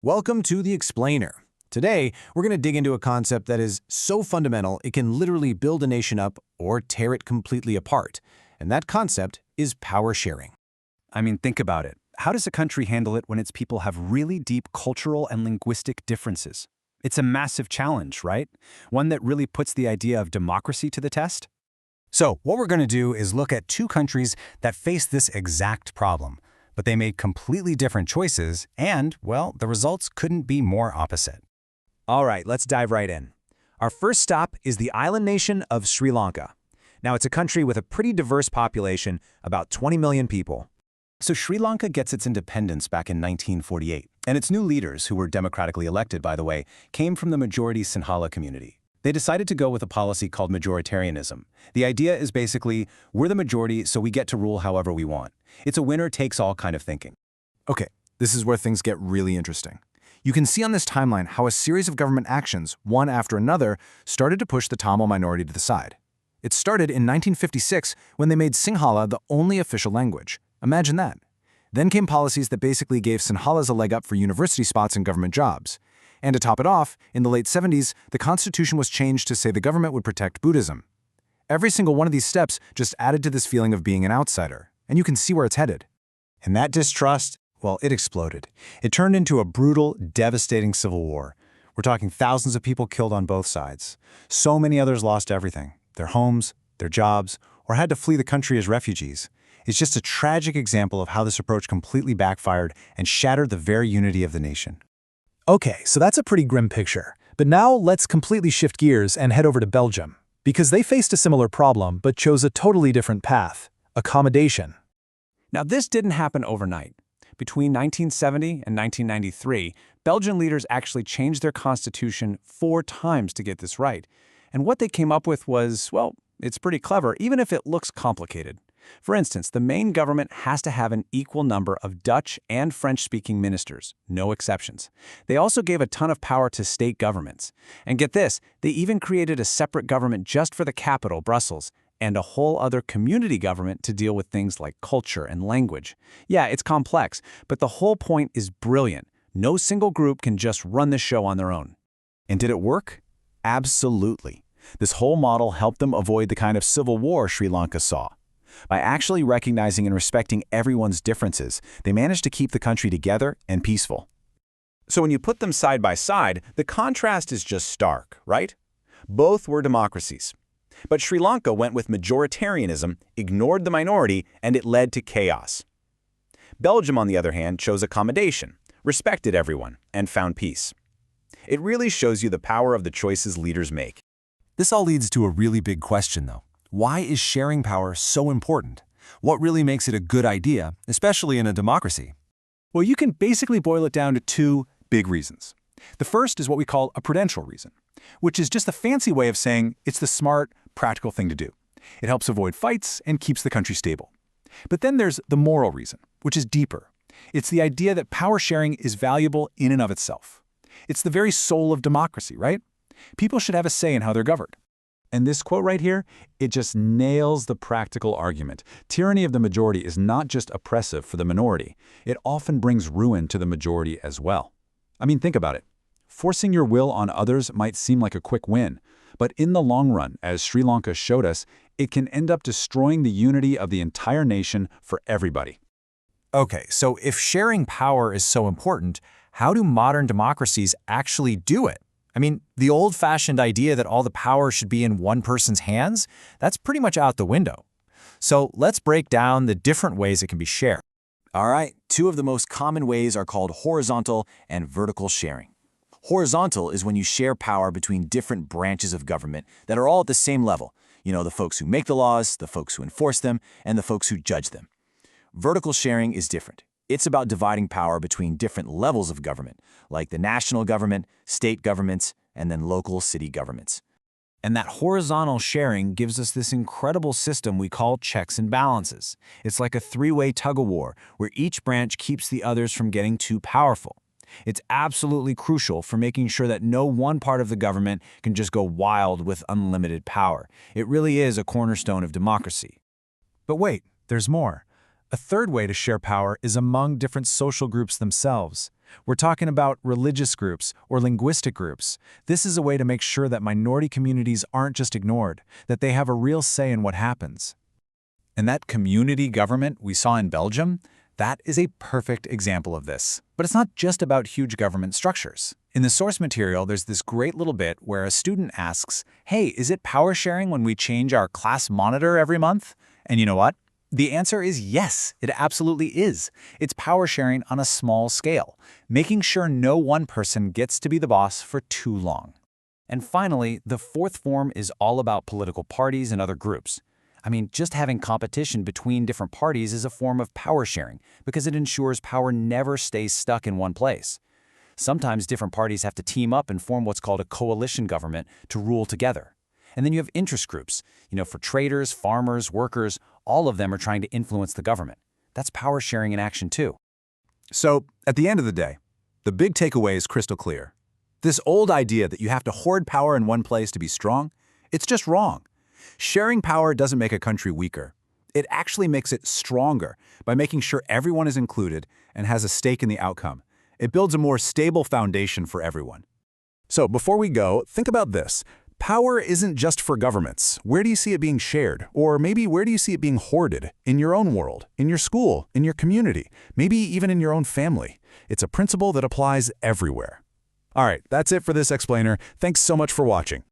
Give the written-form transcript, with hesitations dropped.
Welcome to The Explainer. Today, we're going to dig into a concept that is so fundamental it can literally build a nation up or tear it completely apart. And that concept is power sharing. I mean, think about it. How does a country handle it when its people have really deep cultural and linguistic differences? It's a massive challenge, right? One that really puts the idea of democracy to the test. So, what we're going to do is look at two countries that face this exact problem. But they made completely different choices, and, well, the results couldn't be more opposite. All right, let's dive right in. Our first stop is the island nation of Sri Lanka. Now, it's a country with a pretty diverse population, about 20 million people. So Sri Lanka gets its independence back in 1948, and its new leaders, who were democratically elected, by the way, came from the majority Sinhala community. They decided to go with a policy called majoritarianism. The idea is basically, we're the majority, so we get to rule however we want. It's a winner-takes-all kind of thinking. Okay, this is where things get really interesting. You can see on this timeline how a series of government actions, one after another, started to push the Tamil minority to the side. It started in 1956 when they made Sinhala the only official language. Imagine that. Then came policies that basically gave Sinhalas a leg up for university spots and government jobs. And to top it off, in the late 70s, the Constitution was changed to say the government would protect Buddhism. Every single one of these steps just added to this feeling of being an outsider, and you can see where it's headed. And that distrust, well, it exploded. It turned into a brutal, devastating civil war. We're talking thousands of people killed on both sides. So many others lost everything, their homes, their jobs, or had to flee the country as refugees. It's just a tragic example of how this approach completely backfired and shattered the very unity of the nation. Okay, so that's a pretty grim picture. But now let's completely shift gears and head over to Belgium, because they faced a similar problem but chose a totally different path: accommodation. Now, this didn't happen overnight. Between 1970 and 1993, Belgian leaders actually changed their constitution 4 times to get this right. And what they came up with was, well, it's pretty clever, even if it looks complicated. For instance, the main government has to have an equal number of Dutch and French-speaking ministers, no exceptions. They also gave a ton of power to state governments. And get this, they even created a separate government just for the capital, Brussels, and a whole other community government to deal with things like culture and language. Yeah, it's complex, but the whole point is brilliant. No single group can just run the show on their own. And did it work? Absolutely. This whole model helped them avoid the kind of civil war Sri Lanka saw. By actually recognizing and respecting everyone's differences, they managed to keep the country together and peaceful. So when you put them side by side, the contrast is just stark, right? Both were democracies. But Sri Lanka went with majoritarianism, ignored the minority, and it led to chaos. Belgium, on the other hand, chose accommodation, respected everyone, and found peace. It really shows you the power of the choices leaders make. This all leads to a really big question, though. Why is sharing power so important? What really makes it a good idea, especially in a democracy? Well, you can basically boil it down to 2 big reasons. The first is what we call a prudential reason, which is just a fancy way of saying it's the smart, practical thing to do. It helps avoid fights and keeps the country stable. But then there's the moral reason, which is deeper. It's the idea that power sharing is valuable in and of itself. It's the very soul of democracy, right? People should have a say in how they're governed. And this quote right here, it just nails the practical argument. Tyranny of the majority is not just oppressive for the minority. It often brings ruin to the majority as well. I mean, think about it. Forcing your will on others might seem like a quick win, but in the long run, as Sri Lanka showed us, it can end up destroying the unity of the entire nation for everybody. Okay, so if sharing power is so important, how do modern democracies actually do it? I mean, the old-fashioned idea that all the power should be in one person's hands, that's pretty much out the window. So let's break down the different ways it can be shared. All right, 2 of the most common ways are called horizontal and vertical sharing. Horizontal is when you share power between different branches of government that are all at the same level. You know, the folks who make the laws, the folks who enforce them, and the folks who judge them. Vertical sharing is different. It's about dividing power between different levels of government, like the national government, state governments, and then local city governments. And that horizontal sharing gives us this incredible system we call checks and balances. It's like a 3-way tug-of-war, where each branch keeps the others from getting too powerful. It's absolutely crucial for making sure that no one part of the government can just go wild with unlimited power. It really is a cornerstone of democracy. But wait, there's more. A third way to share power is among different social groups themselves. We're talking about religious groups or linguistic groups. This is a way to make sure that minority communities aren't just ignored, that they have a real say in what happens. And that community government we saw in Belgium, that is a perfect example of this. But it's not just about huge government structures. In the source material, there's this great little bit where a student asks, hey, is it power sharing when we change our class monitor every month? And you know what? The answer is yes, it absolutely is. It's power sharing on a small scale, making sure no one person gets to be the boss for too long. And finally, the fourth form is all about political parties and other groups. I mean, just having competition between different parties is a form of power sharing because it ensures power never stays stuck in one place. Sometimes different parties have to team up and form what's called a coalition government to rule together. And then you have interest groups, for traders, farmers, workers, all of them are trying to influence the government. That's power sharing in action too. So, at the end of the day, the big takeaway is crystal clear. This old idea that you have to hoard power in one place to be strong, it's just wrong. Sharing power doesn't make a country weaker. It actually makes it stronger by making sure everyone is included and has a stake in the outcome. It builds a more stable foundation for everyone. So before we go, think about this. Power isn't just for governments. Where do you see it being shared? Or maybe where do you see it being hoarded? In your own world, in your school, in your community, maybe even in your own family. It's a principle that applies everywhere. All right, that's it for this explainer. Thanks so much for watching.